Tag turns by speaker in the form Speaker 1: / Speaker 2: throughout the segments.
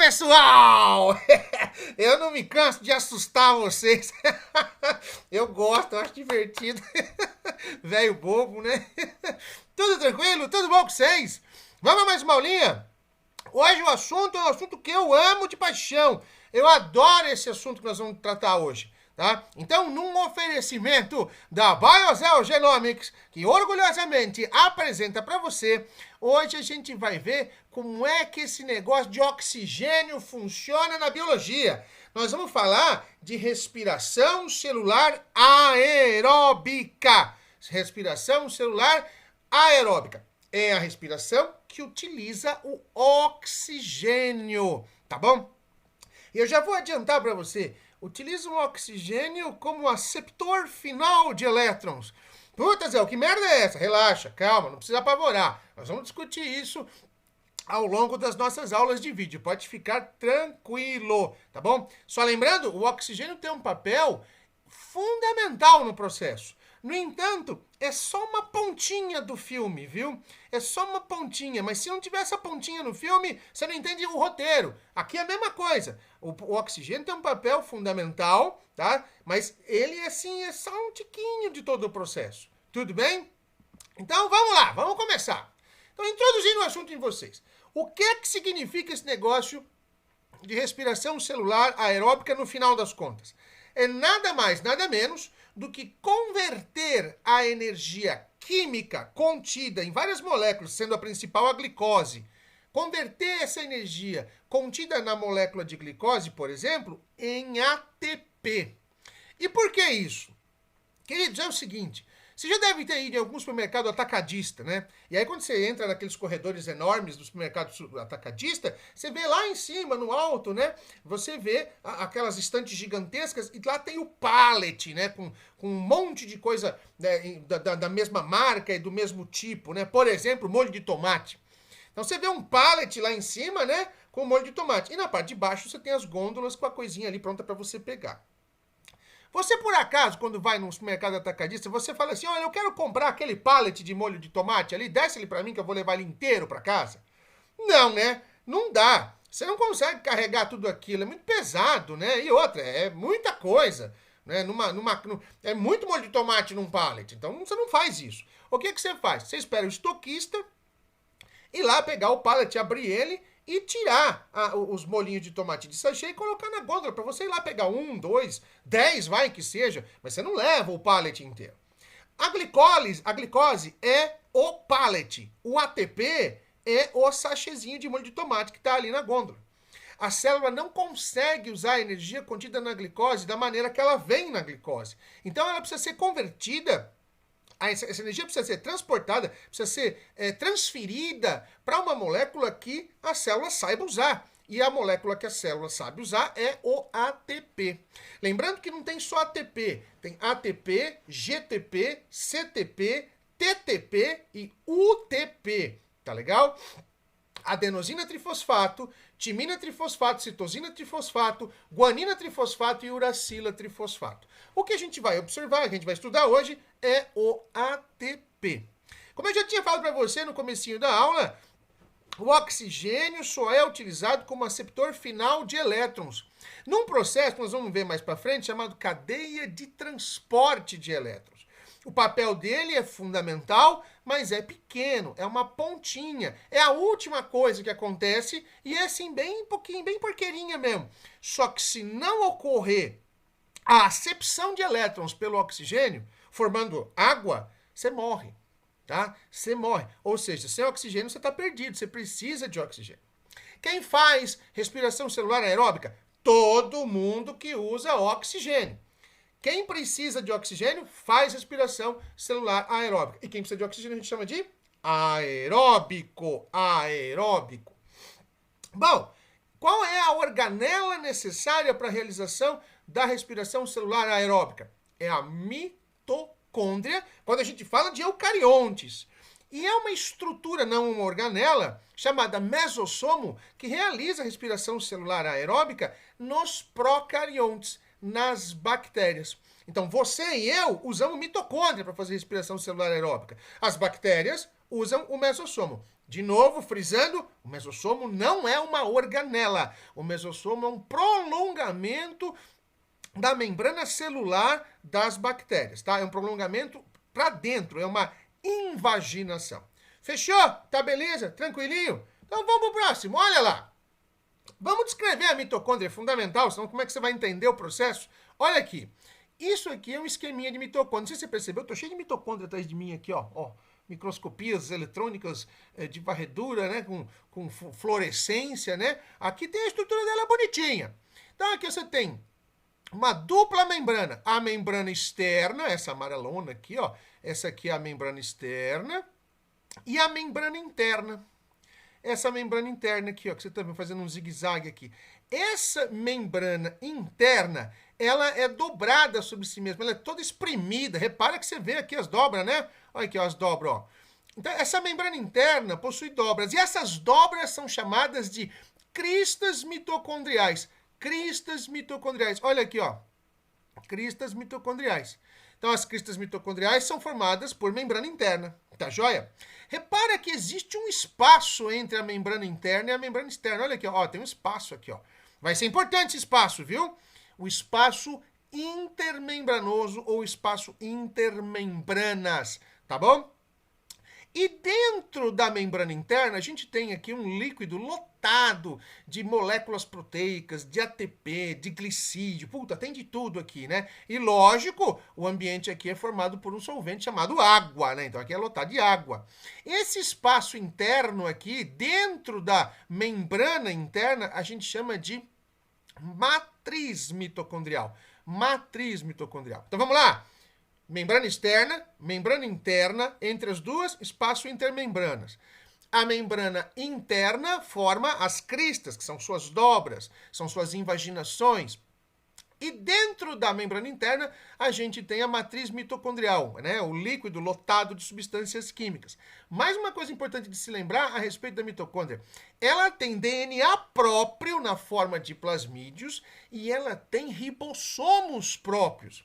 Speaker 1: pessoal! Eu não me canso de assustar vocês. Eu gosto, eu acho divertido. Velho bobo, né? Tudo tranquilo? Tudo bom com vocês? Vamos a mais uma aulinha? Hoje o assunto é um assunto que eu amo de paixão. Eu adoro esse assunto que nós vamos tratar hoje. Tá? Então, num oferecimento da BioZell Genomics, que orgulhosamente apresenta para você, hoje a gente vai ver como é que esse negócio de oxigênio funciona na biologia. Nós vamos falar de respiração celular aeróbica. Respiração celular aeróbica. É a respiração que utiliza o oxigênio, tá bom? E eu já vou adiantar para você. Utiliza o oxigênio como aceptor final de elétrons. Puta, Zé, que merda é essa? Relaxa, calma, não precisa apavorar. Nós vamos discutir isso ao longo das nossas aulas de vídeo. Pode ficar tranquilo, tá bom? Só lembrando, o oxigênio tem um papel fundamental no processo. No entanto, é só uma pontinha do filme, viu? É só uma pontinha, mas se não tiver essa pontinha no filme, você não entende o roteiro. Aqui é a mesma coisa. O oxigênio tem um papel fundamental, tá? Mas ele, assim, é só um tiquinho de todo o processo. Tudo bem? Então, vamos lá, vamos começar. Então, introduzindo o assunto em vocês. O que é que significa esse negócio de respiração celular aeróbica no final das contas? É nada mais, nada menos do que converter a energia química contida em várias moléculas, sendo a principal a glicose, converter essa energia contida na molécula de glicose, por exemplo, em ATP. E por que isso? Queridos, é o seguinte, você já deve ter ido em algum supermercado atacadista, né? E aí quando você entra naqueles corredores enormes do supermercado atacadista, você vê lá em cima, no alto, né? Você vê aquelas estantes gigantescas e lá tem o pallet, né? Com um monte de coisa, né, da mesma marca e do mesmo tipo, né? Por exemplo, molho de tomate. Então você vê um pallet lá em cima, né? Com molho de tomate. E na parte de baixo você tem as gôndolas com a coisinha ali pronta para você pegar. Você, por acaso, quando vai num supermercado atacadista, você fala assim, olha, eu quero comprar aquele pallet de molho de tomate ali, desce ele para mim que eu vou levar ele inteiro para casa? Não, né? Não dá. Você não consegue carregar tudo aquilo, é muito pesado, né? E outra, é muita coisa, né? É muito molho de tomate num pallet, então você não faz isso. O que você faz? Você espera o estoquista ir lá pegar o pallet, abrir ele e tirar os molhinhos de tomate de sachê e colocar na gôndola para você ir lá pegar 1, 2, 10, vai que seja, mas você não leva o pallet inteiro. A glicose é o pallet, o ATP é o sachêzinho de molho de tomate que está ali na gôndola. A célula não consegue usar a energia contida na glicose da maneira que ela vem na glicose. Então ela precisa ser convertida. Essa energia precisa ser transportada, precisa ser transferida para uma molécula que a célula saiba usar. E a molécula que a célula sabe usar é o ATP. Lembrando que não tem só ATP, tem ATP, GTP, CTP, TTP e UTP. Tá legal? Adenosina trifosfato, timina trifosfato, citosina trifosfato, guanina trifosfato e uracila trifosfato. O que a gente vai observar, que a gente vai estudar hoje, é o ATP. Como eu já tinha falado para você no comecinho da aula, o oxigênio só é utilizado como aceptor final de elétrons. Num processo, nós vamos ver mais para frente, chamado cadeia de transporte de elétrons. O papel dele é fundamental, mas é pequeno, é uma pontinha. É a última coisa que acontece e é assim bem pouquinho, bem porqueirinha mesmo. Só que se não ocorrer a acepção de elétrons pelo oxigênio, formando água, você morre, tá? Você morre. Ou seja, sem oxigênio você está perdido, você precisa de oxigênio. Quem faz respiração celular aeróbica? Todo mundo que usa oxigênio. Quem precisa de oxigênio faz respiração celular aeróbica. E quem precisa de oxigênio a gente chama de aeróbico. Aeróbico. Bom, qual é a organela necessária para a realização da respiração celular aeróbica? É a mitocôndria, quando a gente fala de eucariontes. E é uma estrutura, não uma organela, chamada mesossomo, que realiza a respiração celular aeróbica nos procariontes, nas bactérias. Então, você e eu usamos mitocôndria para fazer respiração celular aeróbica. As bactérias usam o mesossomo. De novo, frisando, o mesossomo não é uma organela. O mesossomo é um prolongamento da membrana celular das bactérias, tá? É um prolongamento para dentro, é uma invaginação. Fechou? Tá beleza? Tranquilinho? Então vamos pro próximo, olha lá. Vamos descrever a mitocôndria, é fundamental, senão como é que você vai entender o processo? Olha aqui. Isso aqui é um esqueminha de mitocôndria. Não sei se você percebeu, eu tô cheio de mitocôndria atrás de mim aqui, ó. Microscopias eletrônicas de varredura, né? Com fluorescência, né? Aqui tem a estrutura dela bonitinha. Então aqui você tem uma dupla membrana. A membrana externa, essa amarelona aqui, ó. Essa aqui é a membrana externa. E a membrana interna. Essa membrana interna aqui, ó, que você está fazendo um zigue-zague aqui. Essa membrana interna, ela é dobrada sobre si mesma, ela é toda espremida. Repara que você vê aqui as dobras, né? Olha aqui, ó, as dobras, ó. Então, essa membrana interna possui dobras. E essas dobras são chamadas de cristas mitocondriais. Cristas mitocondriais. Olha aqui, ó. Cristas mitocondriais. Então, as cristas mitocondriais são formadas por membrana interna. Tá joia? Repara que existe um espaço entre a membrana interna e a membrana externa. Olha aqui, ó, tem um espaço aqui, ó. Vai ser importante esse espaço, viu? O espaço intermembranoso ou espaço intermembranas, tá bom? E dentro da membrana interna, a gente tem aqui um líquido lotado de moléculas proteicas, de ATP, de glicídio. Puta, tem de tudo aqui, né? E lógico, o ambiente aqui é formado por um solvente chamado água, né? Então aqui é lotado de água. Esse espaço interno aqui, dentro da membrana interna, a gente chama de matriz mitocondrial. Matriz mitocondrial. Então vamos lá. Membrana externa, membrana interna, entre as duas, espaço intermembranas. A membrana interna forma as cristas, que são suas dobras, são suas invaginações. E dentro da membrana interna, a gente tem a matriz mitocondrial, né? O líquido lotado de substâncias químicas. Mais uma coisa importante de se lembrar a respeito da mitocôndria. Ela tem DNA próprio na forma de plasmídios e ela tem ribossomos próprios.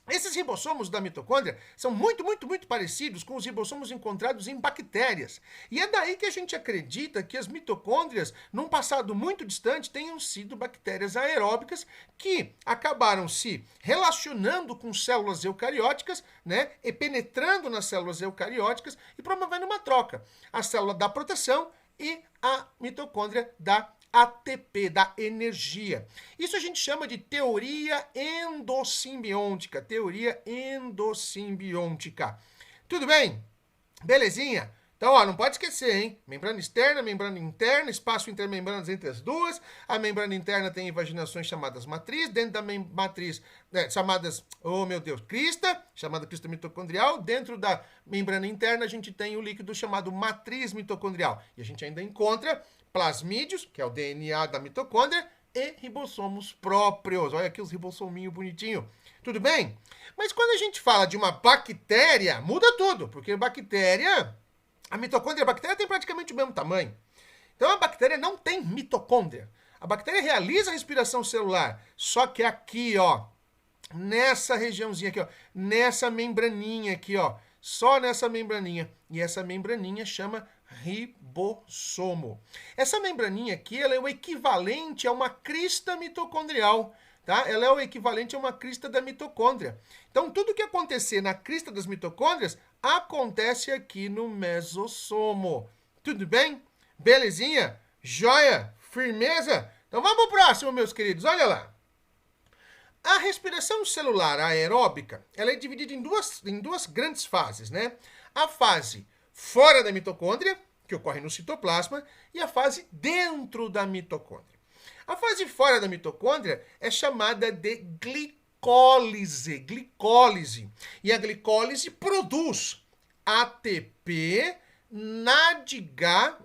Speaker 1: Esses ribossomos da mitocôndria são muito parecidos com os ribossomos encontrados em bactérias. E é daí que a gente acredita que as mitocôndrias, num passado muito distante, tenham sido bactérias aeróbicas que acabaram se relacionando com células eucarióticas, né, e penetrando nas células eucarióticas e promovendo uma troca. A célula da proteção e a mitocôndria da ATP, da energia. Isso a gente chama de teoria endossimbiótica. Teoria endossimbiótica. Tudo bem? Belezinha? Então, ó, não pode esquecer, hein? Membrana externa, membrana interna, espaço intermembranas entre as duas. A membrana interna tem invaginações chamadas matriz. Dentro da matriz, chamadas, oh meu Deus, crista, chamada crista mitocondrial. Dentro da membrana interna, a gente tem o líquido chamado matriz mitocondrial. E a gente ainda encontra plasmídios, que é o DNA da mitocôndria, e ribossomos próprios. Olha aqui os ribossominhos bonitinhos. Tudo bem? Mas quando a gente fala de uma bactéria, muda tudo, porque bactéria, a mitocôndria e a bactéria têm praticamente o mesmo tamanho. Então a bactéria não tem mitocôndria. A bactéria realiza a respiração celular, só que aqui, ó, nessa regiãozinha aqui, ó, nessa membraninha aqui, ó, só nessa membraninha. E essa membraninha chama ribossomo. Essa membraninha aqui, ela é o equivalente a uma crista mitocondrial, tá? Ela é o equivalente a uma crista da mitocôndria. Então, tudo que acontecer na crista das mitocôndrias acontece aqui no mesossomo. Tudo bem? Belezinha? Joia? Firmeza? Então, vamos pro próximo, meus queridos. Olha lá. A respiração celular aeróbica, ela é dividida em duas grandes fases, né? A fase fora da mitocôndria, que ocorre no citoplasma, e a fase dentro da mitocôndria. A fase fora da mitocôndria é chamada de glicólise. E a glicólise produz ATP, NADH,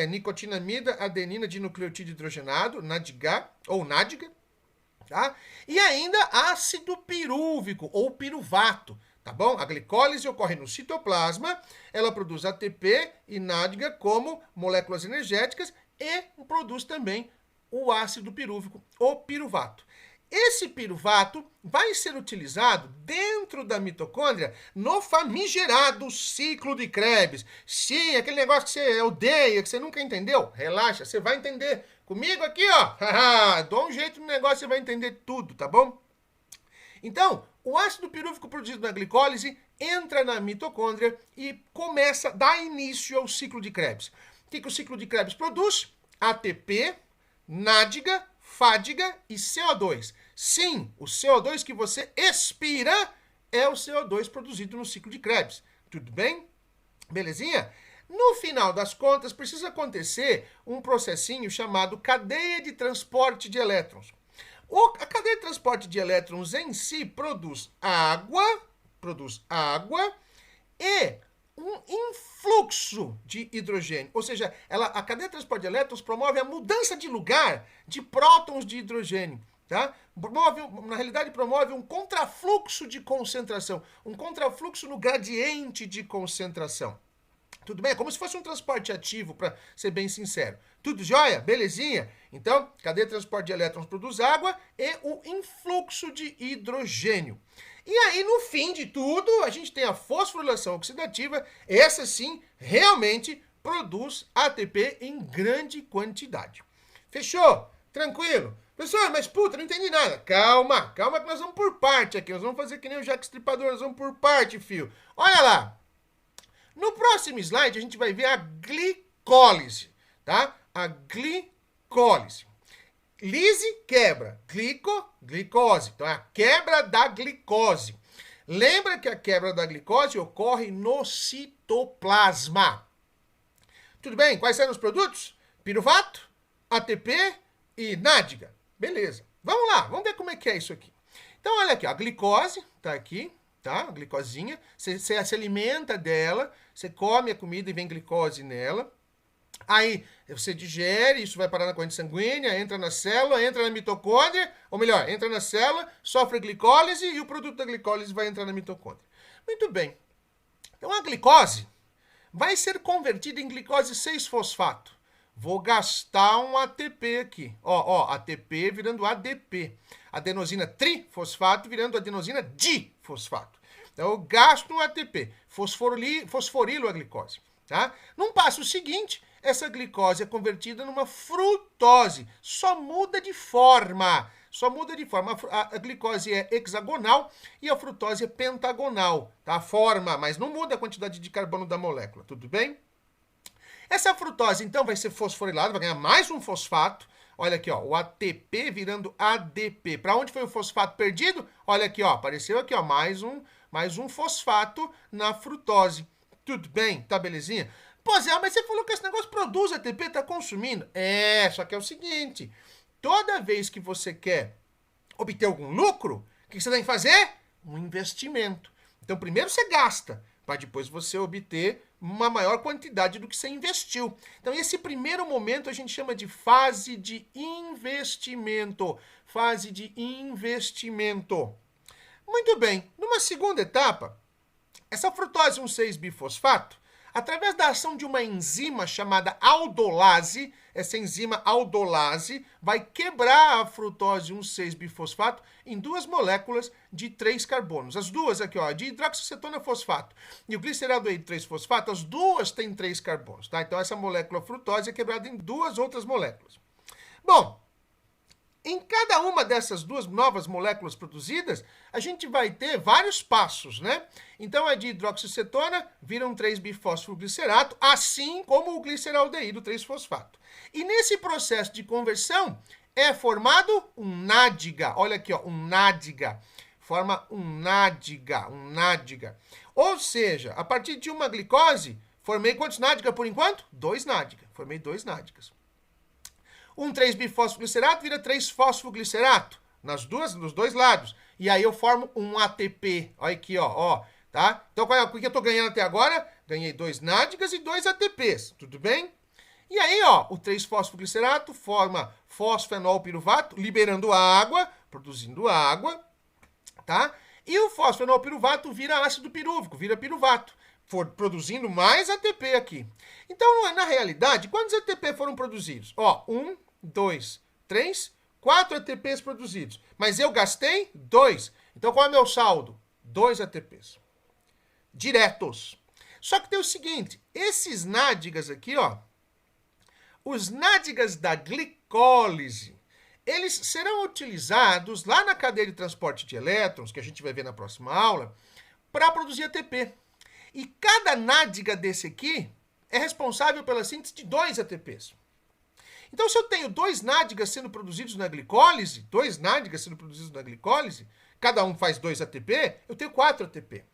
Speaker 1: nicotinamida, adenina dinucleotídeo hidrogenado, NADH, ou NADH, tá? E ainda ácido pirúvico, ou piruvato. Tá bom? A glicólise ocorre no citoplasma, ela produz ATP e NADH como moléculas energéticas e produz também o ácido pirúvico, o piruvato. Esse piruvato vai ser utilizado dentro da mitocôndria no famigerado ciclo de Krebs. Sim, aquele negócio que você odeia, que você nunca entendeu. Relaxa, você vai entender. Comigo aqui, ó. Dou um jeito no negócio, você vai entender tudo, tá bom? Então, o ácido pirúvico produzido na glicólise entra na mitocôndria e começa, dá início ao ciclo de Krebs. O que o ciclo de Krebs produz? ATP, nádiga, fádiga e CO2. Sim, o CO2 que você expira é o CO2 produzido no ciclo de Krebs. Tudo bem? Belezinha? No final das contas, precisa acontecer um processinho chamado cadeia de transporte de elétrons. A cadeia de transporte de elétrons em si produz água e um influxo de hidrogênio. Ou seja, a cadeia de transporte de elétrons promove a mudança de lugar de prótons de hidrogênio. Tá? Na realidade, promove um contrafluxo de concentração, um contrafluxo no gradiente de concentração. Tudo bem? É como se fosse um transporte ativo, para ser bem sincero. Tudo jóia? Belezinha? Então, cadeia de transporte de elétrons produz água e o influxo de hidrogênio. E aí, no fim de tudo, a gente tem a fosforilação oxidativa. Essa sim, realmente produz ATP em grande quantidade. Fechou? Tranquilo? Professor, mas puta, não entendi nada. Calma que nós vamos por parte aqui. Nós vamos fazer que nem o Jack Stripador, nós vamos por parte, fio. Olha lá. No próximo slide, a gente vai ver a glicólise, tá? A glicólise. Lise, quebra. Glicose. Então, é a quebra da glicose. Lembra que a quebra da glicose ocorre no citoplasma. Tudo bem? Quais são os produtos? Piruvato, ATP e nádiga. Beleza. Vamos lá, vamos ver como é que é isso aqui. Então, olha aqui, a glicose tá aqui. Tá? A glicosinha, você se alimenta dela, você come a comida e vem glicose nela. Aí você digere, isso vai parar na corrente sanguínea, entra na célula, entra na mitocôndria, ou melhor, entra na célula, sofre glicólise e o produto da glicólise vai entrar na mitocôndria. Muito bem. Então a glicose vai ser convertida em glicose 6-fosfato. Vou gastar um ATP aqui. ATP virando ADP. Adenosina trifosfato virando adenosina difosfato. Então, eu gasto um ATP. Fosforilo a glicose. Tá? Num passo seguinte, essa glicose é convertida numa frutose. Só muda de forma. A glicose é hexagonal e a frutose é pentagonal. Tá? A forma, mas não muda a quantidade de carbono da molécula. Tudo bem? Essa frutose, então, vai ser fosforilada, vai ganhar mais um fosfato. Olha aqui, ó, o ATP virando ADP. Para onde foi o fosfato perdido? Olha aqui, ó, apareceu aqui, ó, mais um fosfato na frutose. Tudo bem? Tá belezinha? Pô, Zé, mas você falou que esse negócio produz ATP, tá consumindo. Só que é o seguinte, toda vez que você quer obter algum lucro, o que você tem que fazer? Um investimento. Então, primeiro você gasta, para depois você obter uma maior quantidade do que você investiu. Então, esse primeiro momento a gente chama de fase de investimento. Fase de investimento. Muito bem. Numa segunda etapa, essa frutose 1,6-bifosfato, através da ação de uma enzima chamada aldolase, essa enzima aldolase vai quebrar a frutose 1,6-bifosfato em duas moléculas de 3 carbonos. As duas aqui, ó, de hidroxicetona fosfato e o gliceraldeído 3-fosfato, as duas têm 3 carbonos, tá? Então essa molécula frutose é quebrada em duas outras moléculas. Bom, em cada uma dessas duas novas moléculas produzidas, a gente vai ter vários passos, né? Então, a de hidroxicetona vira um 3-bifosfoglicerato, assim como o gliceraldeído 3-fosfato. E nesse processo de conversão, é formado um nádiga. Olha aqui, ó, um nádiga. Forma um nádiga. Ou seja, a partir de uma glicose, formei quantos nádiga por enquanto? 2 nádiga. Formei 2 nádigas. Um 3-bifosfoglicerato vira 3-fosfoglicerato nos dois lados. E aí eu formo um ATP. Olha aqui, ó, tá? Então, o que eu tô ganhando até agora? Ganhei 2 nádigas e 2 ATPs. Tudo bem? E aí, ó, o 3-fosfoglicerato forma fosfenol piruvato, liberando água, produzindo água, tá? E o fosfenol piruvato vira ácido pirúvico, vira piruvato, produzindo mais ATP aqui. Então, na realidade, quantos ATP foram produzidos? Ó, 1, 2, 3, 4 ATPs produzidos, mas eu gastei 2. Então, qual é o meu saldo? 2 ATPs. Diretos. Só que tem o seguinte, esses nádigas aqui, ó, os nádigas da glicólise, eles serão utilizados lá na cadeia de transporte de elétrons, que a gente vai ver na próxima aula, para produzir ATP. E cada nádiga desse aqui é responsável pela síntese de 2 ATPs. Então, se eu tenho 2 nádigas sendo produzidos na glicólise, cada um faz 2 ATP, eu tenho 4 ATP.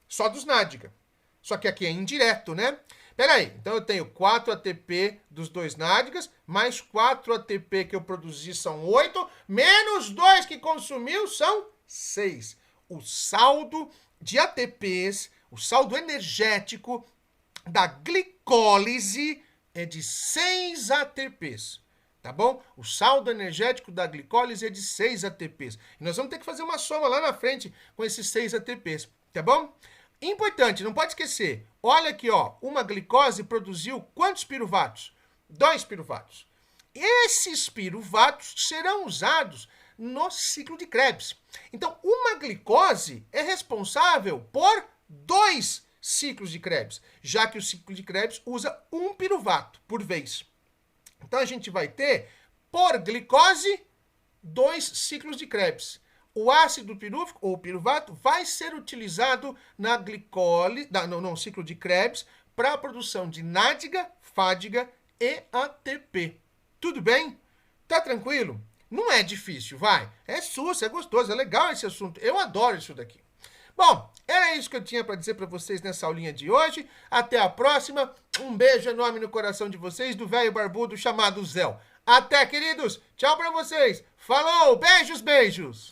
Speaker 1: Só dos nádiga. Só que aqui é indireto, né? Peraí, então eu tenho 4 ATP dos 2 nádigas, mais 4 ATP que eu produzi são 8, menos 2 que consumiu são 6. O saldo de ATPs, o saldo energético da glicólise é de 6 ATPs, tá bom? O saldo energético da glicólise é de 6 ATPs. E nós vamos ter que fazer uma soma lá na frente com esses 6 ATPs, tá bom? Importante, não pode esquecer. Olha aqui, ó, uma glicose produziu quantos piruvatos? 2 piruvatos. Esses piruvatos serão usados no ciclo de Krebs. Então, uma glicose é responsável por 2 ciclos de Krebs, já que o ciclo de Krebs usa 1 piruvato por vez. Então, a gente vai ter, por glicose, 2 ciclos de Krebs. O ácido pirúvico, ou piruvato, vai ser utilizado na glicólise, no ciclo de Krebs, para a produção de nádiga, fádiga e ATP. Tudo bem? Tá tranquilo? Não é difícil, vai. É susto, é gostoso, é legal esse assunto. Eu adoro isso daqui. Bom, era isso que eu tinha para dizer para vocês nessa aulinha de hoje. Até a próxima. Um beijo enorme no coração de vocês, do velho barbudo chamado Zéu. Até, queridos. Tchau para vocês. Falou, beijos, beijos.